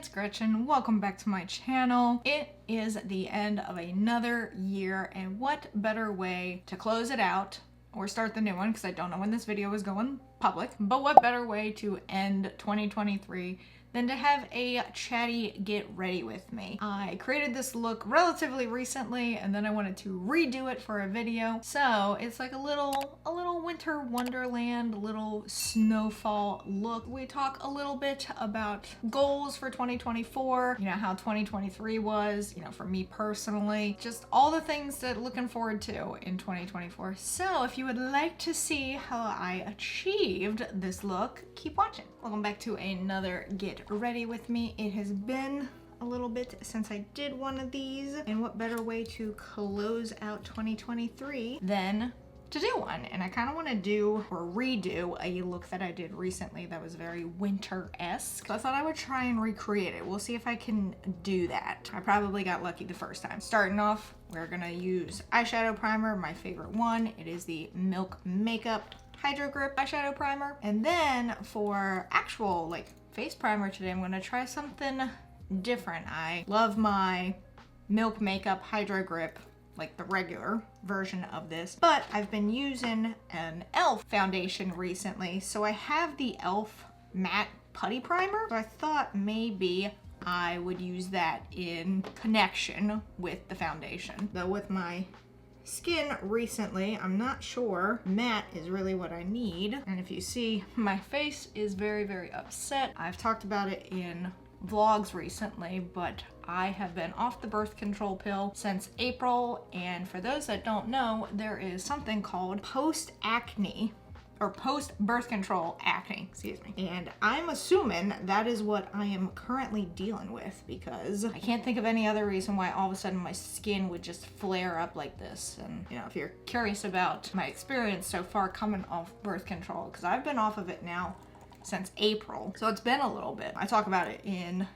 it's Gretchen. Welcome back to my channel. It is the end of another year, and what better way to close it out or start the new one, because I don't know when this video is going public, but what better way to end 2023 than to have a chatty get ready with me. I created this look relatively recently, and then I wanted to redo it for a video. So it's like a little winter wonderland, little snowfall look. We talk a little bit about goals for 2024, you know, how 2023 was, you know, for me personally, just all the things that looking forward to in 2024. So if you would like to see how I achieved this look, keep watching. Welcome back to another Get Ready with me. It has been a little bit since I did one of these, and what better way to close out 2023 than to do one? And I kind of want to do or redo a look that I did recently that was very winter-esque. So I thought I would try and recreate it. We'll see if I can do that. I probably got lucky the first time. Starting off, we're gonna use eyeshadow primer, my favorite one. It is the Milk Makeup Hydro Grip eyeshadow primer. And then for actual like face primer today, I'm gonna try something different. I love my Milk Makeup Hydro Grip, like the regular version of this, but I've been using an e.l.f. foundation recently, so I have the e.l.f. matte putty primer. So I thought maybe I would use that in connection with the foundation. Though with my skin recently, I'm not sure matte is really what I need. And if you see, my face is very, very upset. I've talked about it in vlogs recently, but I have been off the birth control pill since April. And for those that don't know, there is something called post-acne or post-birth control acne, excuse me. And I'm assuming that is what I am currently dealing with, because I can't think of any other reason why all of a sudden my skin would just flare up like this. And you know, if you're curious about my experience so far coming off birth control, because I've been off of it now since April, so it's been a little bit. I talk about it in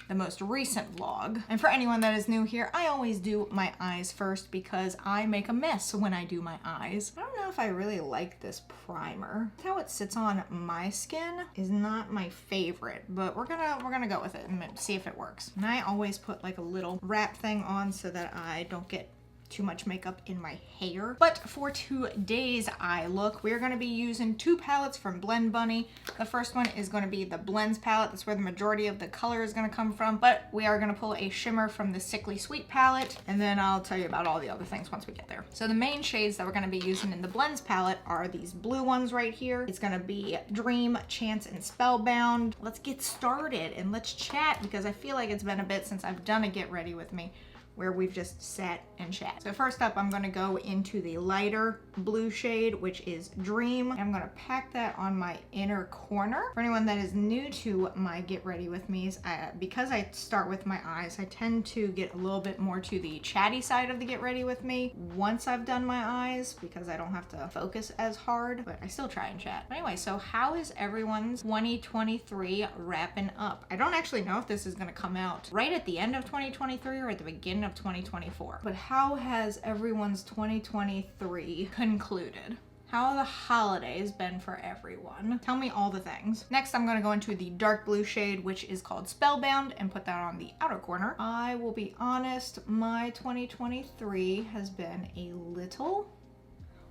the most recent vlog. And for anyone that is new here, I always do my eyes first because I make a mess when I do my eyes. I don't know if I really like this primer. How it sits on my skin is not my favorite, but we're gonna go with it and see if it works. And I always put like a little wrap thing on so that I don't get too much makeup in my hair. But for today's eye look, we're going to be using two palettes from Blend Bunny. The first one is going to be the Blends palette. That's where the majority of the color is going to come from, but we are going to pull a shimmer from the Sickly Sweet palette, and then I'll tell you about all the other things once we get there. So the main shades that we're going to be using in the Blends palette are these blue ones right here. It's going to be Dream, Chance, and Spellbound. Let's get started and let's chat, because I feel like it's been a bit since I've done a Get Ready with me where we've just sat and chat. So first up, I'm gonna go into the lighter blue shade, which is Dream. I'm gonna pack that on my inner corner. For anyone that is new to my Get Ready With Me's, because I start with my eyes, I tend to get a little bit more to the chatty side of the Get Ready With Me once I've done my eyes, because I don't have to focus as hard, but I still try and chat. But anyway, so how is everyone's 2023 wrapping up? I don't actually know if this is gonna come out right at the end of 2023 or at the beginning of 2024. But how has everyone's 2023 concluded? How have the holidays been for everyone? Tell me all the things. Next, I'm gonna go into the dark blue shade, which is called Spellbound, and put that on the outer corner. I will be honest, my 2023 has been a little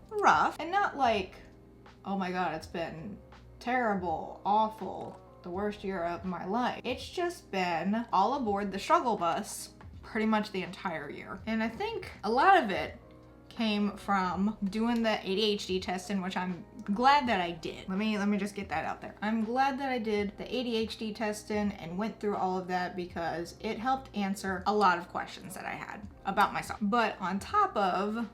rough, and not like, oh my God, it's been terrible, awful, the worst year of my life. It's just been all aboard the struggle bus pretty much the entire year. And I think a lot of it came from doing the ADHD testing, which I'm glad that I did. Let me just get that out there. I'm glad that I did the ADHD testing and went through all of that, because it helped answer a lot of questions that I had about myself. But on top of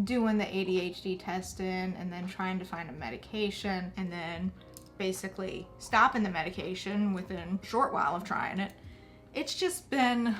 doing the ADHD testing and then trying to find a medication and then basically stopping the medication within a short while of trying it, it's just been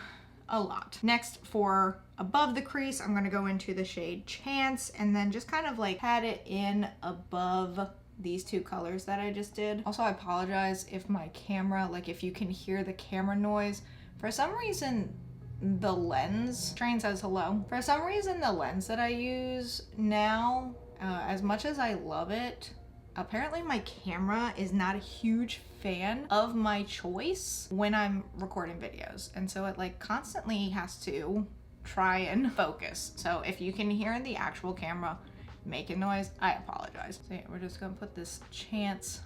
a lot. Next, for above the crease, I'm gonna go into the shade Chance, and then just kind of like pat it in above these two colors that I just did. Also, I apologize if my camera, like if you can hear the camera noise. For some reason, the lens, Train says hello. For some reason, the lens that I use now, as much as I love it, apparently my camera is not a huge fan of my choice when I'm recording videos. And so it like constantly has to try and focus. So if you can hear the actual camera making noise, I apologize. So yeah, we're just gonna put this Chance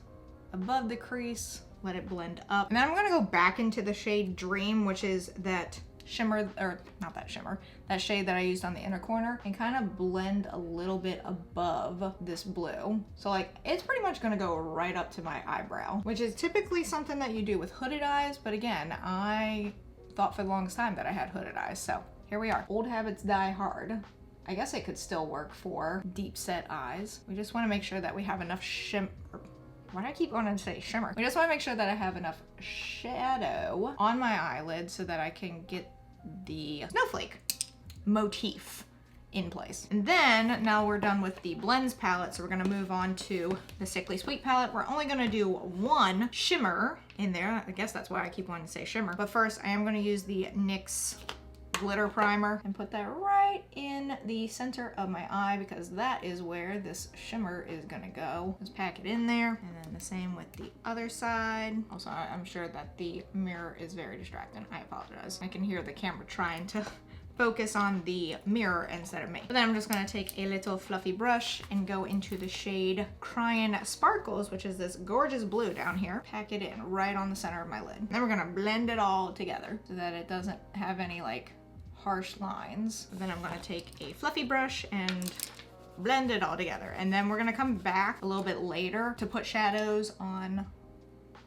above the crease, let it blend up. And then I'm gonna go back into the shade Dream, which is that shimmer, or not that shimmer, that shade that I used on the inner corner, and kind of blend a little bit above this blue. So like, it's pretty much gonna go right up to my eyebrow, which is typically something that you do with hooded eyes. But again, I thought for the longest time that I had hooded eyes. So here we are. Old habits die hard. I guess it could still work for deep set eyes. We just wanna make sure that we have enough why do I keep wanting to say shimmer? We just wanna make sure that I have enough shadow on my eyelid so that I can get the snowflake motif in place. And then now we're done with the blends palette, so we're gonna move on to the Sickly Sweet palette. We're only gonna do one shimmer in there. I guess that's why I keep wanting to say shimmer. But first I am gonna use the NYX glitter primer and put that right in the center of my eye, because that is where this shimmer is gonna go. Just pack it in there, and then the same with the other side. Also, I'm sure that the mirror is very distracting. I apologize. I can hear the camera trying to focus on the mirror instead of me. But then I'm just gonna take a little fluffy brush and go into the shade Crying Sparkles, which is this gorgeous blue down here. Pack it in right on the center of my lid. Then we're gonna blend it all together so that it doesn't have any like harsh lines. Then I'm gonna take a fluffy brush and blend it all together. And then we're gonna come back a little bit later to put shadows on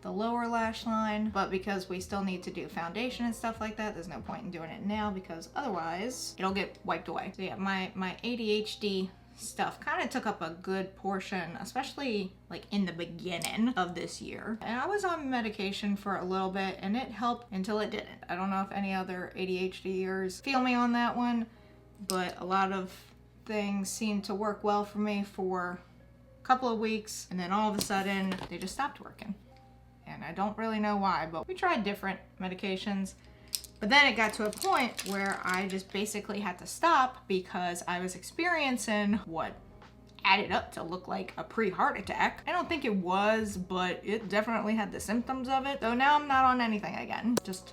the lower lash line. But because we still need to do foundation and stuff like that, there's no point in doing it now, because otherwise it'll get wiped away. So yeah, my ADHD stuff kind of took up a good portion, especially like in the beginning of this year. And I was on medication for a little bit and it helped until it didn't. I don't know if any other ADHDers feel me on that one, but a lot of things seemed to work well for me for a couple of weeks, and then all of a sudden they just stopped working. And I don't really know why, but we tried different medications. But then it got to a point where I just basically had to stop because I was experiencing what added up to look like a pre-heart attack. I don't think it was, but it definitely had the symptoms of it. So now I'm not on anything again. Just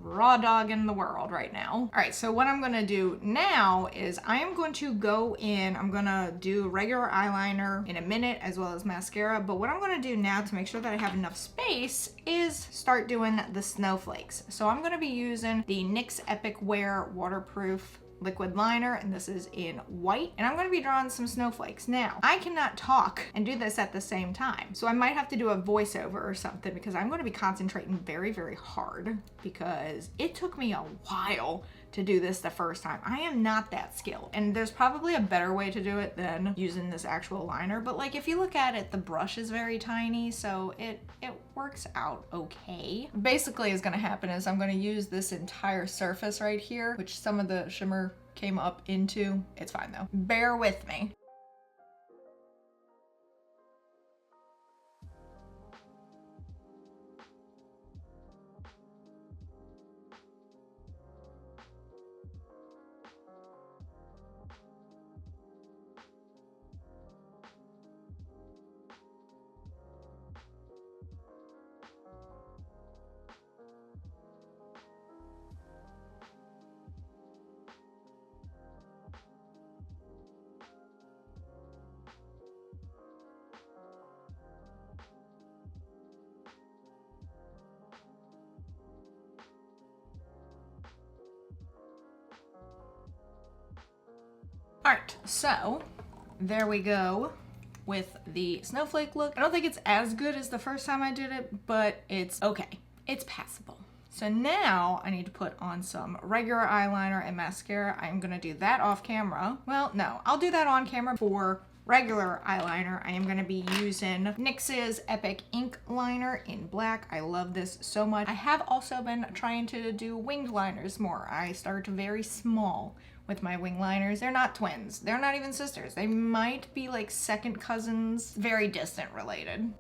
raw dog in the world right now. All right, so what I'm gonna do now is I am going to go in, I'm gonna do regular eyeliner in a minute as well as mascara, but what I'm gonna do now to make sure that I have enough space is start doing the snowflakes. So I'm gonna be using the NYX Epic Wear waterproof liquid liner, and this is in white, and I'm going to be drawing some snowflakes. Now, I cannot talk and do this at the same time, so I might have to do a voiceover or something, because I'm going to be concentrating very, very hard, because it took me a while to do this the first time. I am not that skilled, and there's probably a better way to do it than using this actual liner, but like if you look at it, the brush is very tiny, so it works out okay. Basically is gonna happen is I'm gonna use this entire surface right here, which some of the shimmer came up into. It's fine though. Bear with me. All right, so there we go with the snowflake look. I don't think it's as good as the first time I did it, but it's okay. It's passable. So now I need to put on some regular eyeliner and mascara. I'm gonna do that off camera. Well, no, I'll do that on camera. For regular eyeliner, I am gonna be using NYX's Epic Ink Liner in black. I love this so much. I have also been trying to do winged liners more. I start very small with my wing liners. They're not twins. They're not even sisters. They might be like second cousins, very distant related.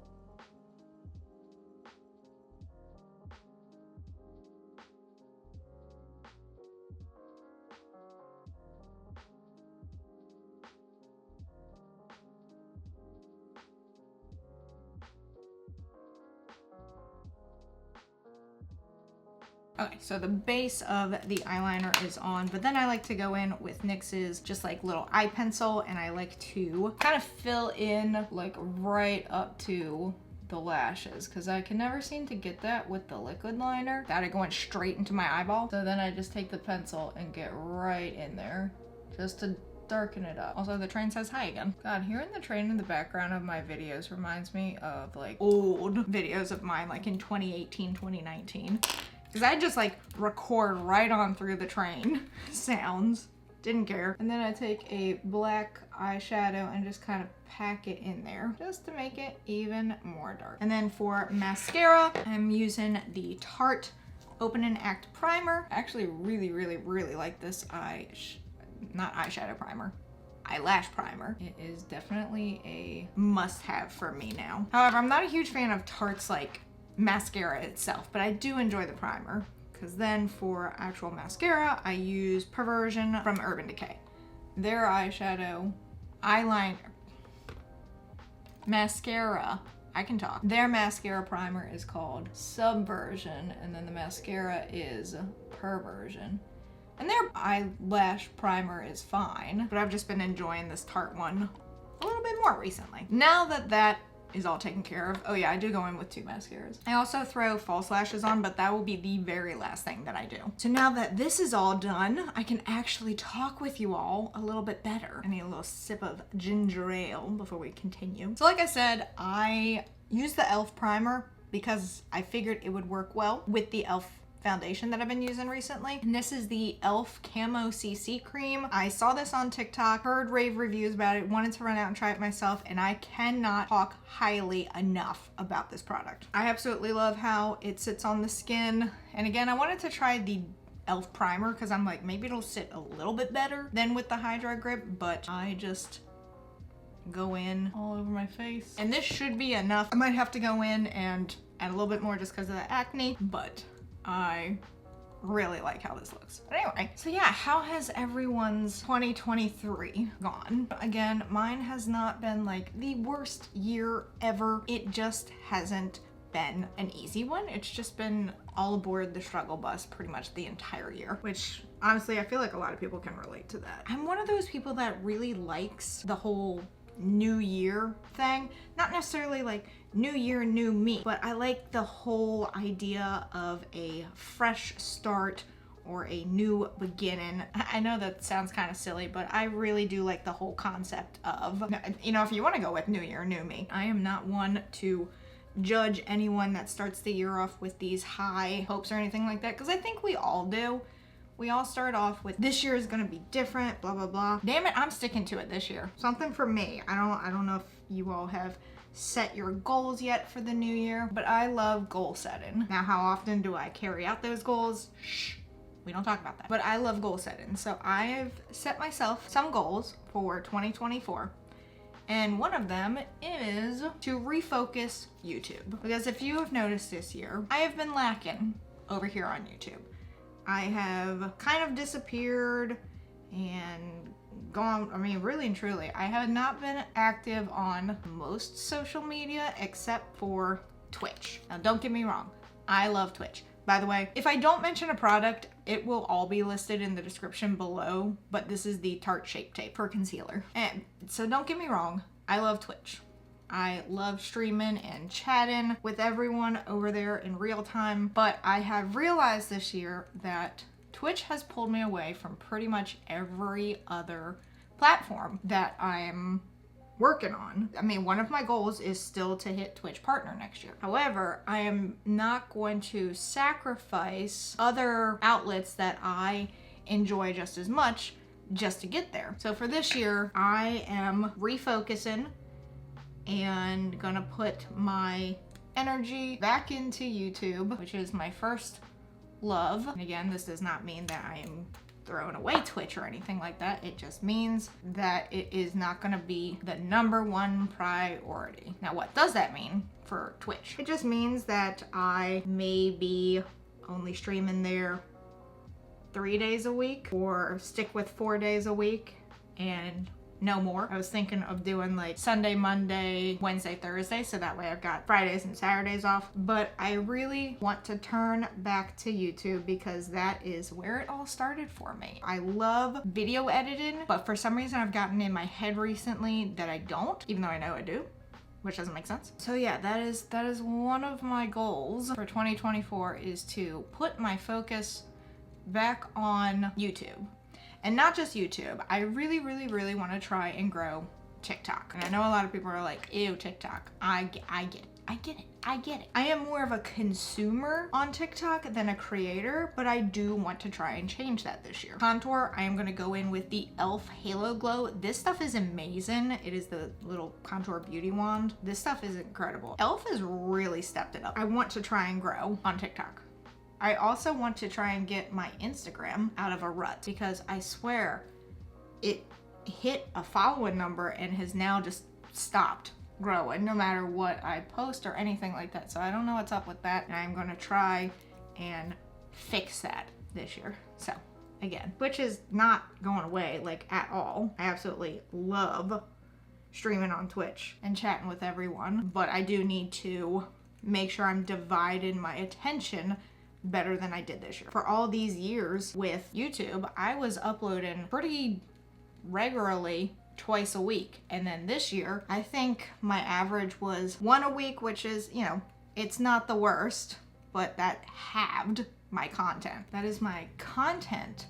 Okay, so the base of the eyeliner is on, but then I like to go in with NYX's just like little eye pencil, and I like to kind of fill in like right up to the lashes, because I can never seem to get that with the liquid liner without it going straight into my eyeball. So then I just take the pencil and get right in there just to darken it up. Also, the train says hi again. God, hearing the train in the background of my videos reminds me of like old videos of mine, like in 2018, 2019. Because I just like record right on through the train sounds. Didn't care. And then I take a black eyeshadow and just kind of pack it in there just to make it even more dark. And then for mascara, I'm using the Tarte Open and Act Primer. I actually really like this not eyeshadow primer, eyelash primer. It is definitely a must-have for me now. However, I'm not a huge fan of Tarte's like mascara itself, but I do enjoy the primer. Because then for actual mascara, I use Perversion from Urban Decay. Their eyeshadow, eyeliner, mascara, I can talk. Their mascara primer is called Subversion, and then the mascara is Perversion. And their eyelash primer is fine, but I've just been enjoying this Tarte one a little bit more recently. Now that that is all taken care of, oh yeah, I do go in with 2 mascaras. I also throw false lashes on, but that will be the very last thing that I do. So now that this is all done, I can actually talk with you all a little bit better. I need a little sip of ginger ale before we continue. So like I said, I use the e.l.f. primer because I figured it would work well with the e.l.f. foundation that I've been using recently. And this is the e.l.f. Camo CC cream. I saw this on TikTok, heard rave reviews about it, wanted to run out and try it myself, and I cannot talk highly enough about this product. I absolutely love how it sits on the skin. And again, I wanted to try the e.l.f. primer because I'm like, maybe it'll sit a little bit better than with the Hydra Grip, but I just go in all over my face. And this should be enough. I might have to go in and add a little bit more just because of the acne, but I really like how this looks. But anyway, so yeah, how has everyone's 2023 gone? Again, mine has not been like the worst year ever. It just hasn't been an easy one. It's just been all aboard the struggle bus pretty much the entire year, which honestly, I feel like a lot of people can relate to that. I'm one of those people that really likes the whole new year thing. Not necessarily like new year, new me, but I like the whole idea of a fresh start or a new beginning. I know that sounds kind of silly, but I really do like the whole concept of, you know, if you want to go with new year, new me. I am not one to judge anyone that starts the year off with these high hopes or anything like that, because I think we all do. We all start off with this year is gonna be different, blah blah blah. Damn it, I'm sticking to it this year. Something for me. I don't know if you all have set your goals yet for the new year, but I love goal setting. Now, how often do I carry out those goals? Shh, we don't talk about that. But I love goal setting. So I've set myself some goals for 2024. And one of them is to refocus YouTube. Because if you have noticed this year, I have been lacking over here on YouTube. I have kind of disappeared and gone, I mean, really and truly, I have not been active on most social media except for Twitch. Now, don't get me wrong, I love Twitch. By the way, if I don't mention a product, it will all be listed in the description below, but this is the Tarte Shape Tape for concealer. And so don't get me wrong, I love Twitch. I love streaming and chatting with everyone over there in real time, but I have realized this year that Twitch has pulled me away from pretty much every other platform that I'm working on. I mean, one of my goals is still to hit Twitch partner next year. However, I am not going to sacrifice other outlets that I enjoy just as much just to get there. So for this year, I am refocusing and gonna put my energy back into YouTube, which is my first love. And again, this does not mean that I am throwing away Twitch or anything like that. It just means that it is not gonna be the #1 priority. Now, what does that mean for Twitch? It just means that I may be only streaming there 3 days a week, or stick with 4 days a week and no more. I was thinking of doing like Sunday, Monday, Wednesday, Thursday, so that way I've got Fridays and Saturdays off. But I really want to turn back to YouTube because that is where it all started for me. I love video editing, but for some reason I've gotten in my head recently that I don't, even though I know I do, which doesn't make sense. So yeah, that is one of my goals for 2024, is to put my focus back on YouTube. And not just YouTube. I really want to try and grow TikTok. And I know a lot of people are like, ew, TikTok. I get it. I am more of a consumer on TikTok than a creator, but I do want to try and change that this year. Contour, I am going to go in with the e.l.f. Halo Glow. This stuff is amazing. It is the little contour beauty wand. This stuff is incredible. e.l.f. has really stepped it up. I want to try and grow on TikTok. I also want to try and get my Instagram out of a rut, because I swear it hit a following number and has now just stopped growing no matter what I post or anything like that. So I don't know what's up with that, and I'm gonna try and fix that this year. So again, Twitch is not going away like at all. I absolutely love streaming on Twitch and chatting with everyone, but I do need to make sure I'm dividing my attention better than I did this year. For all these years with YouTube, I was uploading pretty regularly, twice a week. And then this year, I think my average was 1 a week, which is, you know, it's not the worst, but that halved my content. That is my content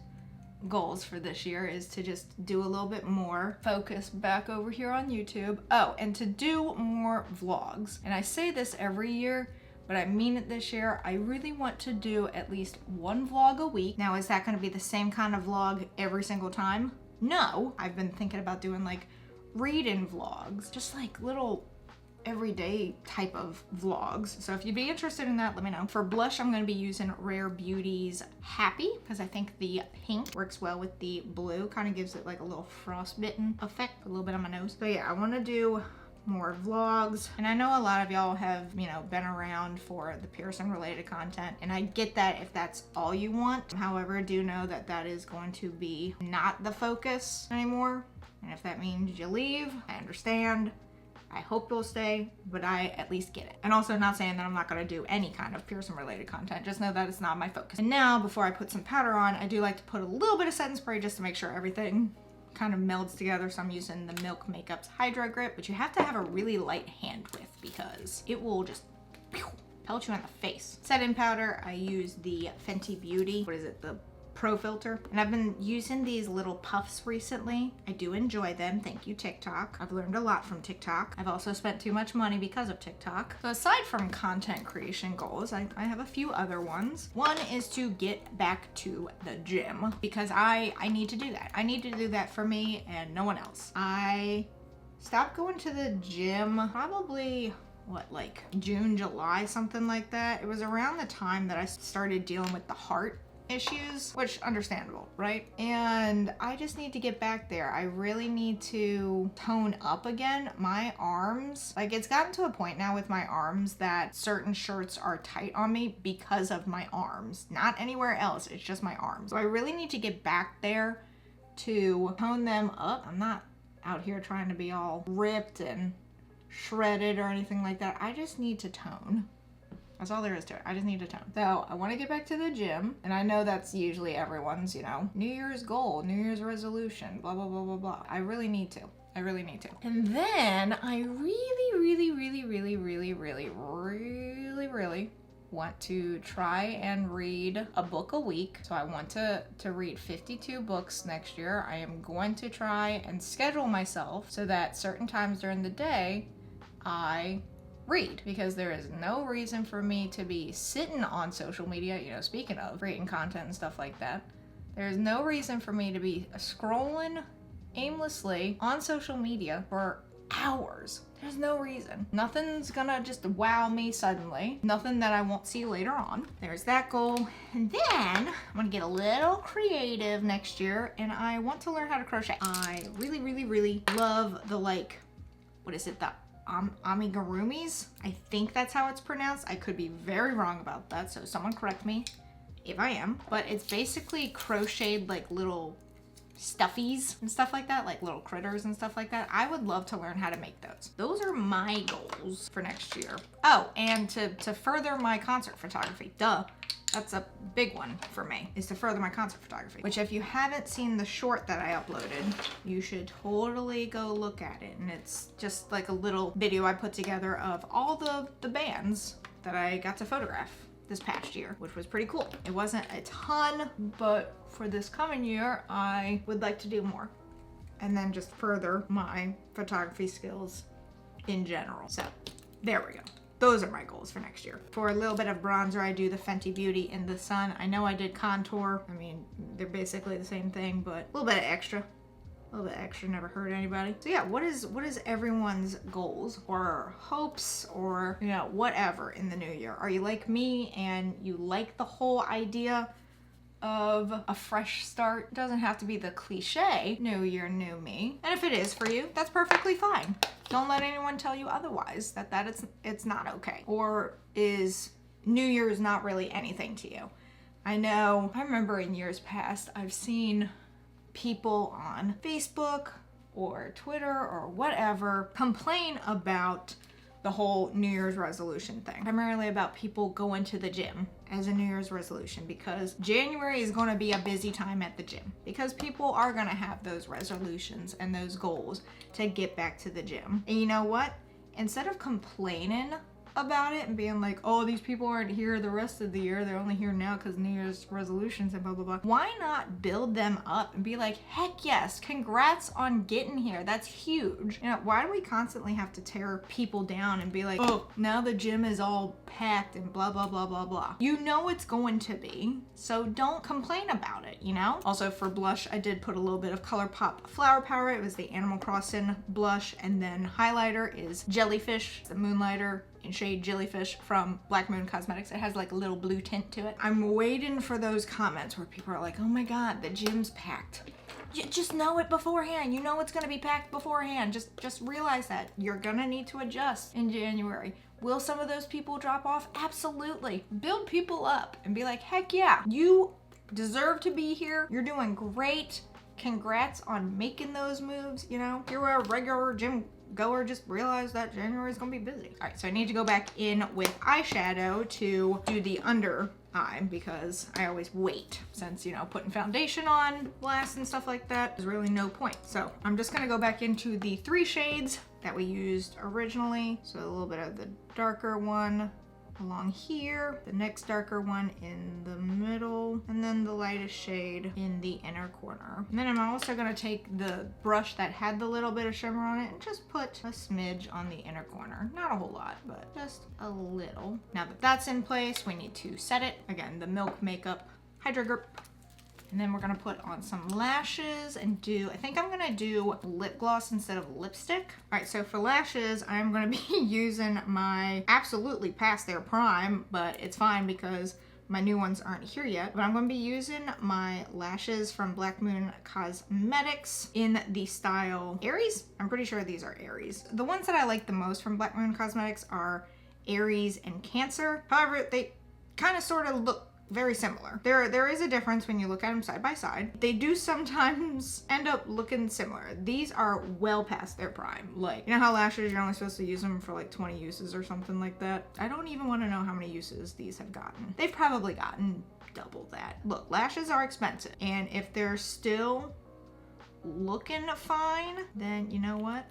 goals for this year, is to just do a little bit more focus back over here on YouTube. Oh, and to do more vlogs. And I say this every year, but I mean it this year. I really want to do at least 1 vlog a week. Now, is that going to be the same kind of vlog every single time? No. I've been thinking about doing like read-in vlogs, just like little everyday type of vlogs. So if you'd be interested in that, let me know. For blush, I'm going to be using Rare Beauty's Happy, because I think the pink works well with the blue. Kind of gives it like a little frostbitten effect, a little bit on my nose. So yeah, I want to do more vlogs. And I know a lot of y'all have, you know, been around for the piercing related content, and I get that if that's all you want. However, do know that that is going to be not the focus anymore. And if that means you leave, I understand. I hope you'll stay, but I at least get it. And also, not saying that I'm not gonna do any kind of piercing related content, just know that it's not my focus. And now, before I put some powder on, I do like to put a little bit of setting spray just to make sure everything kind of melds together. So I'm using the Milk Makeup's Hydro Grip, which you have to have a really light hand with because it will just pelt you in the face. Setting powder, I use the Fenty Beauty, what is it, the Pro Filter, and I've been using these little puffs recently. I do enjoy them. Thank you, TikTok. I've learned a lot from TikTok. I've also spent too much money because of TikTok. So aside from content creation goals, I have a few other ones. One is to get back to the gym, because I need to do that. I need to do that for me and no one else. I stopped going to the gym probably, what, like June, July, something like that. It was around the time that I started dealing with the heart issues, which understandable, right? And I just need to get back there. I really need to tone up again. My arms, like, it's gotten to a point now with my arms that certain shirts are tight on me because of my arms, not anywhere else. It's just my arms. So I really need to get back there to tone them up. I'm not out here trying to be all ripped and shredded or anything like that. I just need to tone. That's all there is to it. I just need to tone. So I want to get back to the gym, and I know that's usually everyone's, you know, New Year's goal, New Year's resolution, blah, blah, blah, blah, blah. I really need to. I really need to. And then I really want to try and read a book a week. So I want to read 52 books next year. I am going to try and schedule myself so that certain times during the day I read, because there is no reason for me to be sitting on social media, you know, speaking of creating content and stuff like that. There's no reason for me to be scrolling aimlessly on social media for hours. There's no reason. Nothing's gonna just wow me suddenly. Nothing that I won't see later on. There's that goal. And then I'm gonna get a little creative next year, and I want to learn how to crochet. I really love the, like, what is it, the amigurumis? I think that's how it's pronounced. I could be very wrong about that, so someone correct me if I am. But it's basically crocheted like little stuffies and stuff like that, like little critters and stuff like that. I would love to learn how to make those. Those are my goals for next year. Oh, and to further my concert photography. Duh. That's a big one for me, is to further my concert photography. Which if you haven't seen the short that I uploaded, you should totally go look at it. And it's just like a little video I put together of all the bands that I got to photograph this past year, which was pretty cool. It wasn't a ton, but for this coming year, I would like to do more. And then just further my photography skills in general. So there we go. Those are my goals for next year. For a little bit of bronzer, I do the Fenty Beauty in the Sun. I know I did contour. I mean, they're basically the same thing, but a little bit of extra. A little bit extra never hurt anybody. So yeah, what is everyone's goals or hopes or, you know, whatever in the new year? Are you like me and you like the whole idea of a fresh start? It doesn't have to be the cliche, new year, new me. And if it is for you, that's perfectly fine. Don't let anyone tell you otherwise, that it's not okay. Or is New Year's not really anything to you? I remember in years past, I've seen people on Facebook or Twitter or whatever complain about the whole New Year's resolution thing. Primarily about people going to the gym as a New Year's resolution, because January is going to be a busy time at the gym because people are going to have those resolutions and those goals to get back to the gym. And you know what? Instead of complaining about it and being like, oh, these people aren't here the rest of the year, they're only here now because New Year's resolutions and blah blah blah, why not build them up and be like, heck yes, congrats on getting here, that's huge. You know, why do we constantly have to tear people down and be like, oh, now the gym is all packed and blah blah blah blah blah? You know it's going to be, so don't complain about it, you know? Also for blush, I did put a little bit of ColourPop Flower Power. It was the Animal Crossing blush, and then highlighter is Jellyfish, the Moonlighter in shade Jellyfish from Black Moon Cosmetics. It has like a little blue tint to it. I'm waiting for those comments where people are like, oh my god, the gym's packed. You just know it beforehand. You know it's gonna be packed beforehand. Just realize that. You're gonna need to adjust in January. Will some of those people drop off? Absolutely. Build people up and be like, heck yeah, you deserve to be here. You're doing great. Congrats on making those moves, you know? If you're a regular gym goer, just realize that January is gonna be busy. All right, so I need to go back in with eyeshadow to do the under eye because I always wait, since, you know, putting foundation on last and stuff like that, there's really no point. So I'm just gonna go back into the 3 shades that we used originally. So a little bit of the darker one along here, the next darker one in the middle, and then the lightest shade in the inner corner. And then I'm also gonna take the brush that had the little bit of shimmer on it and just put a smidge on the inner corner. Not a whole lot, but just a little. Now that that's in place, we need to set it. Again, the Milk Makeup Hydro Grip. And then we're gonna put on some lashes and I think I'm gonna do lip gloss instead of lipstick. All right, so for lashes, I'm gonna be using my absolutely past their prime, but it's fine because my new ones aren't here yet. But I'm gonna be using my lashes from Black Moon Cosmetics in the style Aries. I'm pretty sure these are Aries. The ones that I like the most from Black Moon Cosmetics are Aries and Cancer. However, they kind of sort of look very similar. There is a difference when you look at them side by side. They do sometimes end up looking similar. These are well past their prime. Like, you know how lashes, you're only supposed to use them for like 20 uses or something like that? I don't even want to know how many uses these have gotten. They've probably gotten double that. Look, lashes are expensive, and if they're still looking fine, then you know what?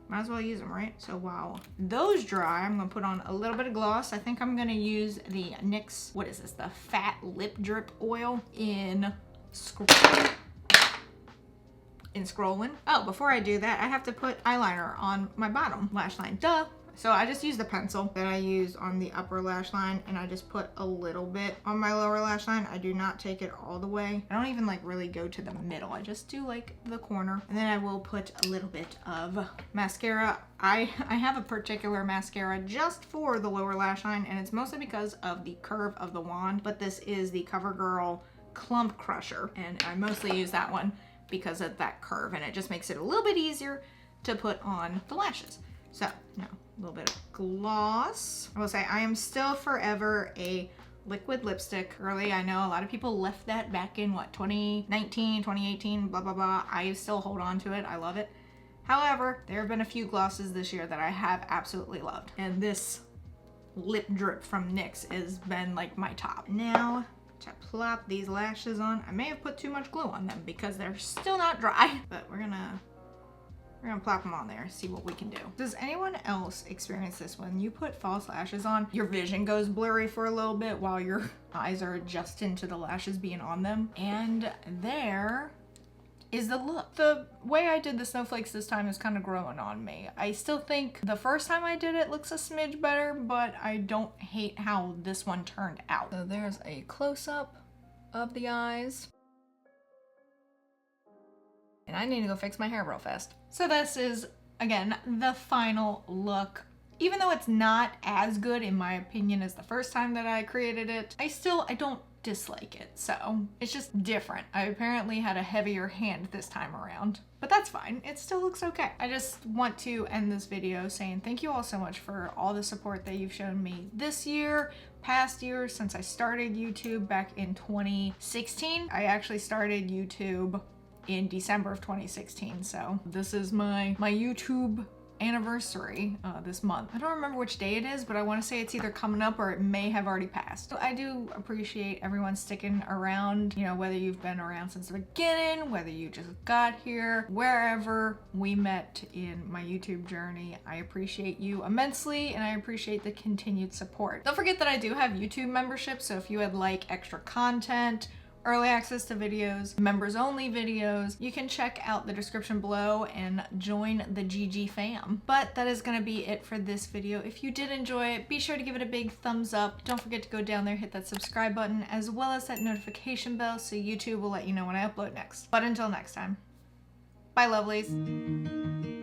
Might as well use them, right? So while those dry, I'm gonna put on a little bit of gloss. I think I'm gonna use the NYX, what is this? The Fat Lip Drip Oil in Scrolling. Oh, before I do that, I have to put eyeliner on my bottom lash line. Duh. So I just use the pencil that I use on the upper lash line, and I just put a little bit on my lower lash line. I do not take it all the way. I don't even like really go to the middle. I just do like the corner. And then I will put a little bit of mascara. I have a particular mascara just for the lower lash line, and it's mostly because of the curve of the wand, but this is the CoverGirl Clump Crusher, and I mostly use that one because of that curve, and it just makes it a little bit easier to put on the lashes. So now a little bit of gloss. I will say I am still forever a liquid lipstick. Early, I know a lot of people left that back in what, 2019, 2018, blah, blah, blah. I still hold on to it. I love it. However, there have been a few glosses this year that I have absolutely loved. And this lip drip from NYX has been like my top. Now, to plop these lashes on, I may have put too much glue on them because they're still not dry, but we're gonna plop them on there, see what we can do. Does anyone else experience this when you put false lashes on? Your vision goes blurry for a little bit while your eyes are adjusting to the lashes being on them. And there is the look. The way I did the snowflakes this time is kind of growing on me. I still think the first time I did it looks a smidge better, but I don't hate how this one turned out. So there's a close-up of the eyes. And I need to go fix my hair real fast. So this is, again, the final look. Even though it's not as good, in my opinion, as the first time that I created it, I don't dislike it. So it's just different. I apparently had a heavier hand this time around, but that's fine. It still looks okay. I just want to end this video saying thank you all so much for all the support that you've shown me this year, past years, since I started YouTube back in 2016. I actually started YouTube in December of 2016, so this is my YouTube anniversary this month. I don't remember which day it is, but I want to say it's either coming up or it may have already passed. So I do appreciate everyone sticking around, you know, whether you've been around since the beginning, whether you just got here, wherever we met in my YouTube journey. I appreciate you immensely, and I appreciate the continued support. Don't forget that I do have YouTube membership, so if you would like extra content, early access to videos, members only videos, you can check out the description below and join the GG fam. But that is gonna be it for this video. If you did enjoy it, be sure to give it a big thumbs up. Don't forget to go down there, hit that subscribe button, as well as that notification bell so YouTube will let you know when I upload next. But until next time, bye lovelies.